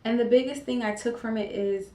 And the biggest thing I took from it is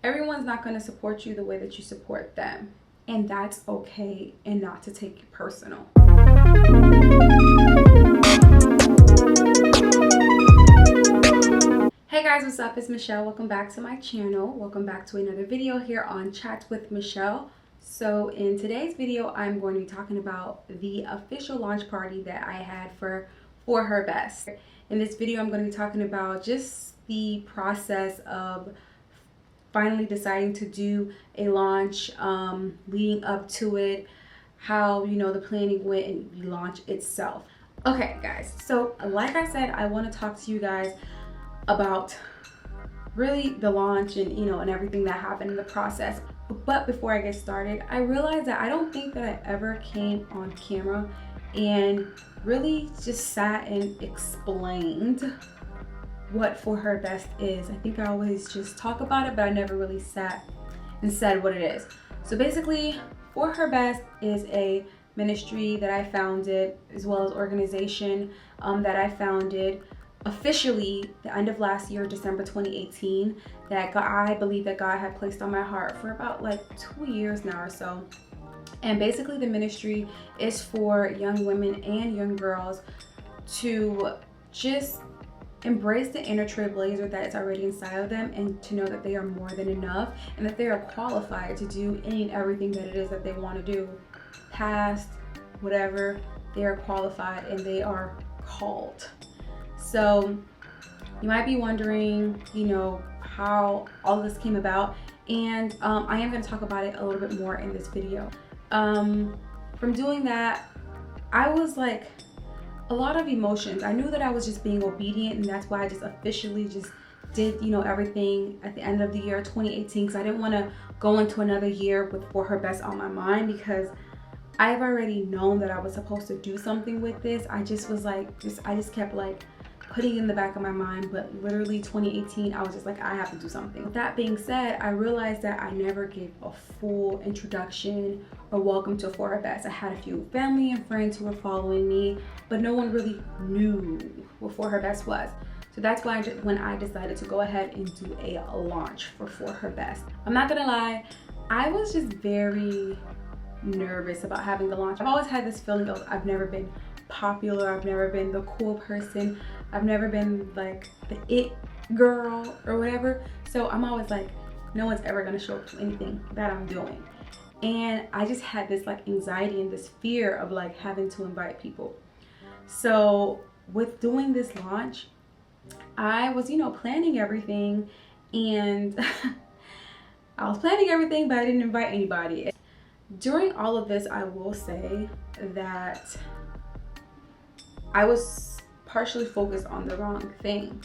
everyone's not going to support you the way that you support them. And that's okay, and not to take it personal. Hey guys, what's up? It's Michelle. Welcome back to my channel. Welcome back to another video here on Chat with Michelle. So in today's video, I'm going to be talking about the official launch party that I had for Her Best. In this video, I'm going to be talking about just the process of finally deciding to do a launch, leading up to it, how the planning went, and the launch itself. Okay guys, so like I said, I want to talk to you guys about really the launch and and everything that happened in the process. But before I get started, I realized that I don't think that I ever came on camera and really just sat and explained what For Her Best is. I think I always just talk about it, but I never really sat and said what it is. So basically, For Her Best is a ministry that I founded, as well as organization that I founded officially the end of last year, December 2018, that I believe that God had placed on my heart for about like 2 years now or so. And basically the ministry is for young women and young girls to just embrace the inner trailblazer that is already inside of them, and to know that they are more than enough, and that they are qualified to do any and everything that it is that they want to do. Past, whatever, they are qualified and they are called. So you might be wondering, how all this came about, and I am going to talk about it a little bit more in this video. From doing that, I was like, a lot of emotions. I knew that I was just being obedient, and that's why I just officially just did everything at the end of the year 2018, because I didn't want to go into another year with For Her Best on my mind, because I've already known that I was supposed to do something with this. I just was like, I just kept like putting it in the back of my mind, but literally 2018, I was just like, I have to do something. With that being said, I realized that I never gave a full introduction or welcome to For Her Best. I had a few family and friends who were following me, but no one really knew what For Her Best was. So that's why when I decided to go ahead and do a launch for Her Best. I'm not gonna lie, I was just very nervous about having the launch. I've always had this feeling of I've never been popular, I've never been the cool person, I've never been like the it girl or whatever. So I'm always like, no one's ever gonna show up to anything that I'm doing. And I just had this like anxiety and this fear of like having to invite people. So with doing this launch, I was planning everything, and I was planning everything, but I didn't invite anybody. During all of this, I will say that I was partially focused on the wrong thing.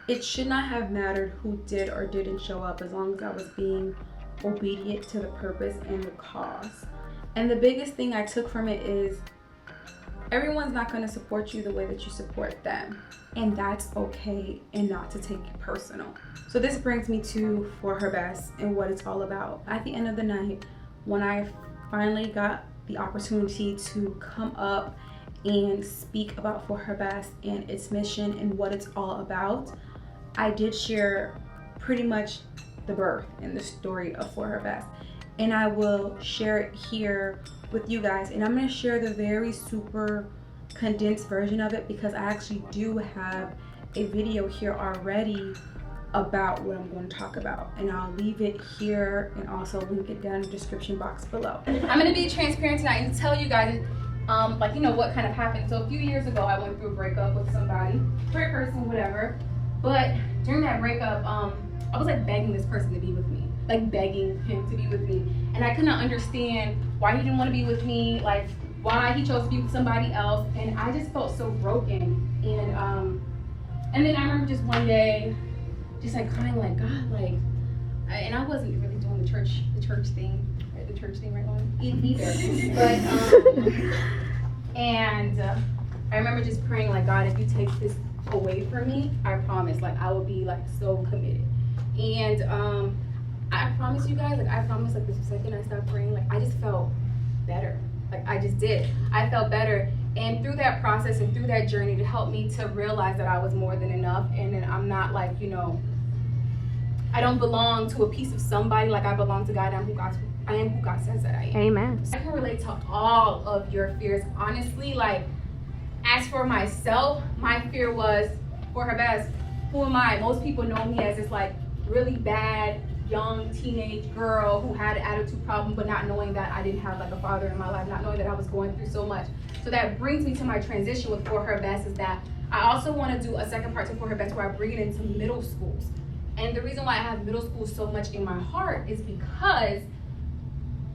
It should not have mattered who did or didn't show up, as long as I was being obedient to the purpose and the cause. And the biggest thing I took from it is everyone's not going to support you the way that you support them. And that's okay, and not to take it personal. So this brings me to For Her Best and what it's all about. At the end of the night, when I finally got the opportunity to come up and speak about For Her Best and its mission and what it's all about, I did share pretty much the birth and the story of For Her Best. And I will share it here with you guys. And I'm going to share the very super condensed version of it, because I actually do have a video here already about what I'm going to talk about, and I'll leave it here and also link it down in the description box below. I'm going to be transparent tonight and tell you guys what kind of happened. So a few years ago, I went through a breakup with somebody, great person, whatever, but during that breakup, I was like begging this person to be with me, like begging him to be with me, and I could not understand why he didn't want to be with me, like why he chose to be with somebody else, and I just felt so broken. And then I remember just one day, just like crying, like, God, like, and I wasn't really doing the church thing, right? The church thing right on either. But I remember just praying, like, God, if you take this away from me, I promise, like, I will be like so committed. And I promise you guys, like, the second I stopped praying, like, I just felt better. Like, I just did. I felt better. And through that process and through that journey, it helped me to realize that I was more than enough, and then I'm not like, you know, I don't belong to a piece of somebody. Like, I belong to God. I am who God says that I am. Amen. I can relate to all of your fears. Honestly, like, as for myself, my fear was, for her best, who am I? Most people know me as this like really bad young teenage girl who had an attitude problem, but not knowing that I didn't have like a father in my life, not knowing that I was going through so much. So that brings me to my transition with For Her Best, is that I also want to do a second part to For Her Best where I bring it into middle schools. And the reason why I have middle school so much in my heart is because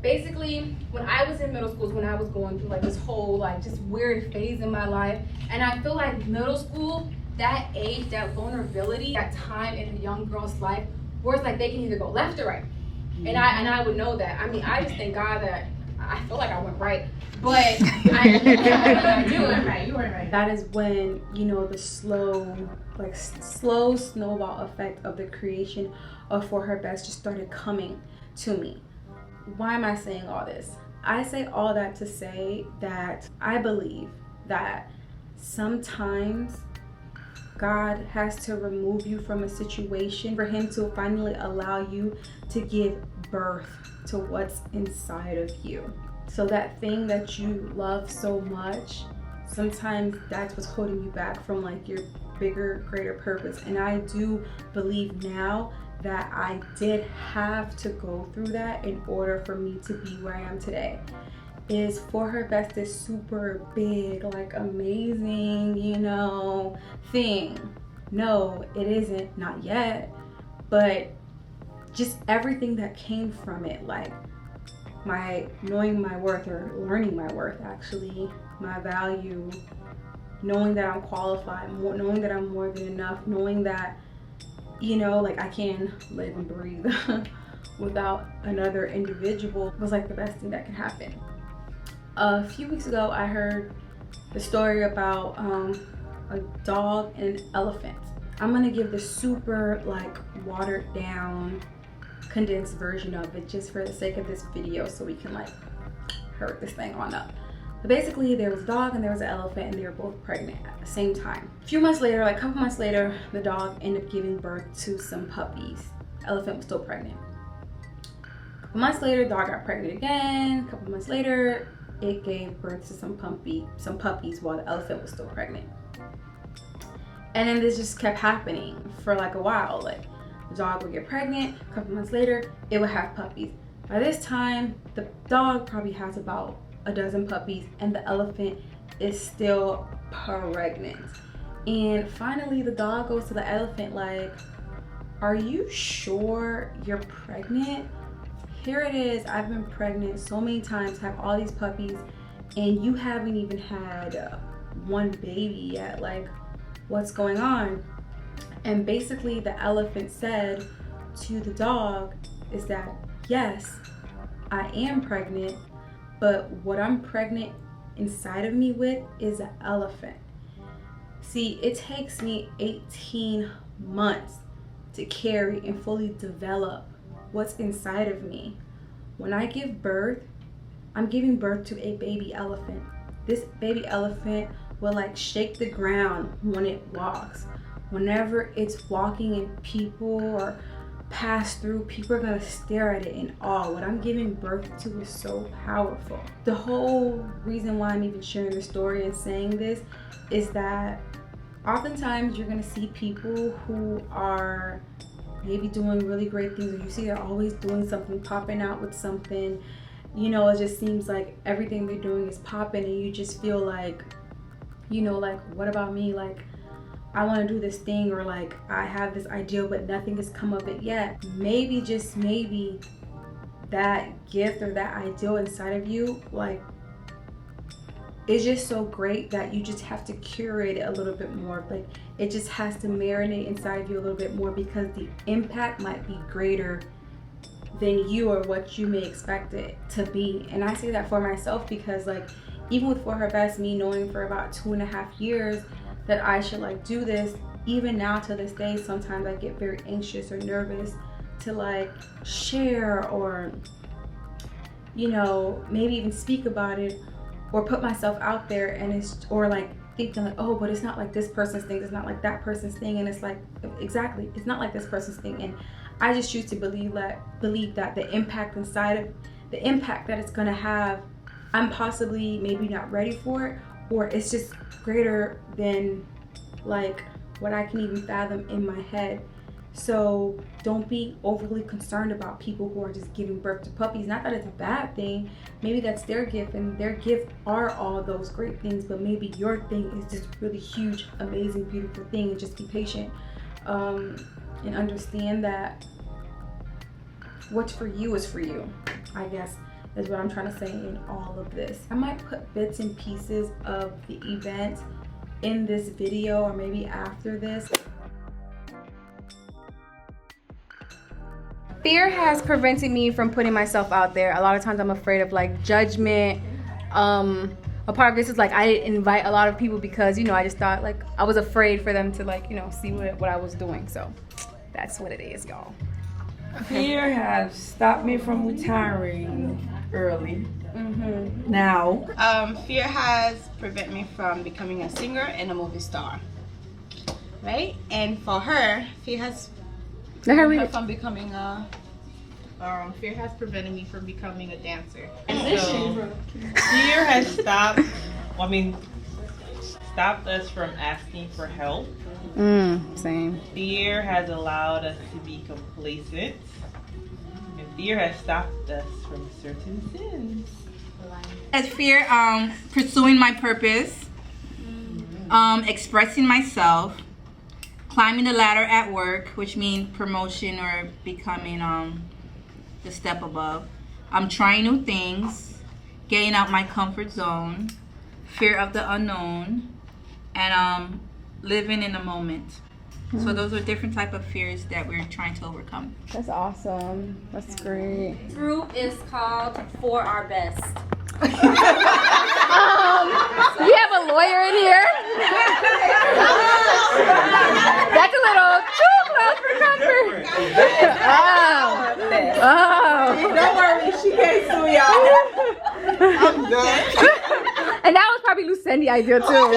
basically when I was in middle school, when I was going through like this whole like just weird phase in my life, and I feel like middle school, that age, that vulnerability, that time in a young girl's life, where it's like they can either go left or right. And I would know that. I mean, I just thank God that I feel like I went right, but you went right. You went right. That is when, you know, the slow snowball effect of the creation of For Her Best just started coming to me. Why am I saying all this? I say all that to say that I believe that sometimes God has to remove you from a situation for him to finally allow you to give birth to what's inside of you. So that thing that you love so much, sometimes that's what's holding you back from like your bigger, greater purpose. And I do believe now that I did have to go through that in order for me to be where I am today. Is For Her Best this super big, like amazing, you know, thing? No, it isn't, not yet. But just everything that came from it, like my knowing my worth, or learning my worth actually, my value, knowing that I'm qualified, knowing that I'm more than enough, knowing that, you know, like I can live and breathe without another individual, was like the best thing that could happen. A few weeks ago, I heard the story about a dog and an elephant. I'm gonna give the super like watered down, condensed version of it just for the sake of this video, so we can like hurry this thing on up. But basically, there was a dog and there was an elephant, and they were both pregnant at the same time. A few months later, like a couple months later, the dog ended up giving birth to some puppies. The elephant was still pregnant. A couple months later, the dog got pregnant again. A couple months later, it gave birth to some puppies while the elephant was still pregnant. And then this just kept happening for like a while. Like the dog would get pregnant, a couple months later, it would have puppies. By this time, the dog probably has about a dozen puppies, and the elephant is still pregnant. And finally, the dog goes to the elephant like, "Are you sure you're pregnant? Here it is, I've been pregnant so many times, have all these puppies, and you haven't even had one baby yet. Like, what's going on?" And basically the elephant said to the dog is that, yes, I am pregnant, but what I'm pregnant inside of me with is an elephant. See, it takes me 18 months to carry and fully develop what's inside of me. When I give birth, I'm giving birth to a baby elephant. This baby elephant will like shake the ground when it walks. Whenever it's walking and people or pass through, people are gonna stare at it in awe. What I'm giving birth to is so powerful. The whole reason why I'm even sharing this story and saying this is that oftentimes you're gonna see people who are maybe doing really great things, and you see they're always doing something, popping out with something. You know, it just seems like everything they're doing is popping, and you just feel like, you know, like, what about me? Like, I want to do this thing, or like, I have this ideal, but nothing has come of it yet. Maybe, just maybe, that gift or that ideal inside of you, like, it's just so great that you just have to curate it a little bit more. Like, it just has to marinate inside of you a little bit more, because the impact might be greater than you or what you may expect it to be. And I say that for myself because, like, even with For Her Best, me knowing for about 2.5 years that I should like do this, even now to this day, sometimes I get very anxious or nervous to like share, or, you know, maybe even speak about it, or put myself out there, and it's, or like thinking like, oh, but it's not like this person's thing, it's not like that person's thing, and it's like, exactly, it's not like this person's thing. And I just choose to believe that the impact the impact that it's gonna have, I'm possibly maybe not ready for it, or it's just greater than like what I can even fathom in my head. So don't be overly concerned about people who are just giving birth to puppies. Not that it's a bad thing. Maybe that's their gift, and their gift are all those great things, but maybe your thing is just really huge, amazing, beautiful thing. And just be patient, and understand that what's for you is for you, I guess, is what I'm trying to say in all of this. I might put bits and pieces of the event in this video, or maybe after this. Fear has prevented me from putting myself out there. A lot of times I'm afraid of like judgment. A part of this is like I didn't invite a lot of people because, you know, I just thought like I was afraid for them to like, you know, see what I was doing. So that's what it is, y'all. Fear has stopped me from retiring early. Now, fear has prevented me from becoming a singer and a movie star, right? And for her, fear has prevented her from becoming a fear has prevented me from becoming a dancer. So, fear has stopped us from asking for help. Same. Fear has allowed us to be complacent. And fear has stopped us from certain sins. As fear, pursuing my purpose, expressing myself, climbing the ladder at work, which means promotion or becoming the step above. I'm trying new things, getting out my comfort zone, fear of the unknown, and living in the moment. So those are different type of fears that we're trying to overcome. That's awesome. That's great. Group is called For Our Best. We have a lawyer in here. That's a little too close for comfort. don't worry, she can't sue y'all. I'm done. And that was probably Lucindy's idea too.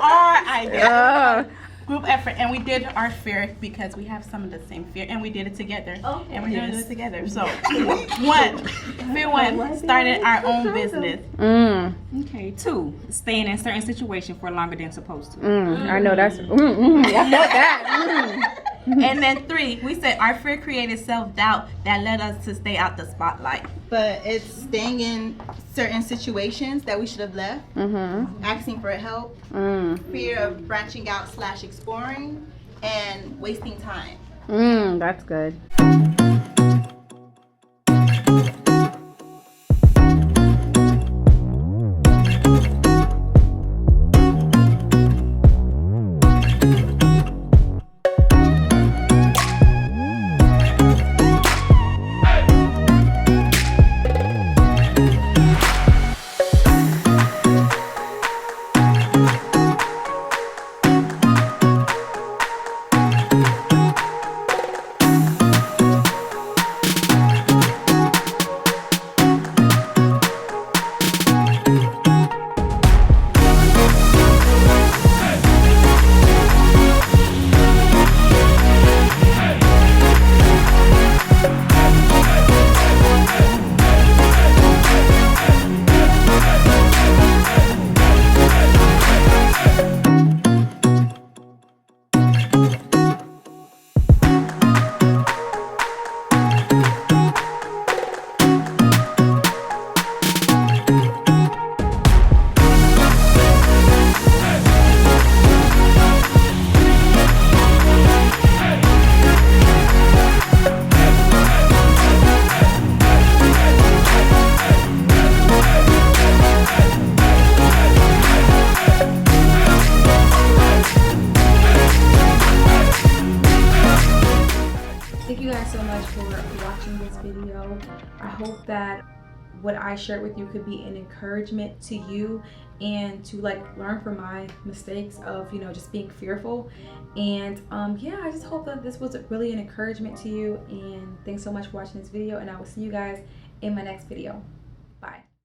Our idea. Group effort, and we did our fear because we have some of the same fear, and we did it together. And we're doing it together. So, fear one, started our own business. Okay, 2, staying in certain situations for longer than supposed to. I know that's. I know that. And then 3, we said our fear created self-doubt that led us to stay out the spotlight. But it's staying in certain situations that we should have left, asking for help, fear of branching out / exploring, and wasting time. That's good. Thank you guys so much for watching this video. I hope that what I shared with you could be an encouragement to you and to like learn from my mistakes of, you know, just being fearful. And yeah, I just hope that this was really an encouragement to you. And thanks so much for watching this video, and I will see you guys in my next video.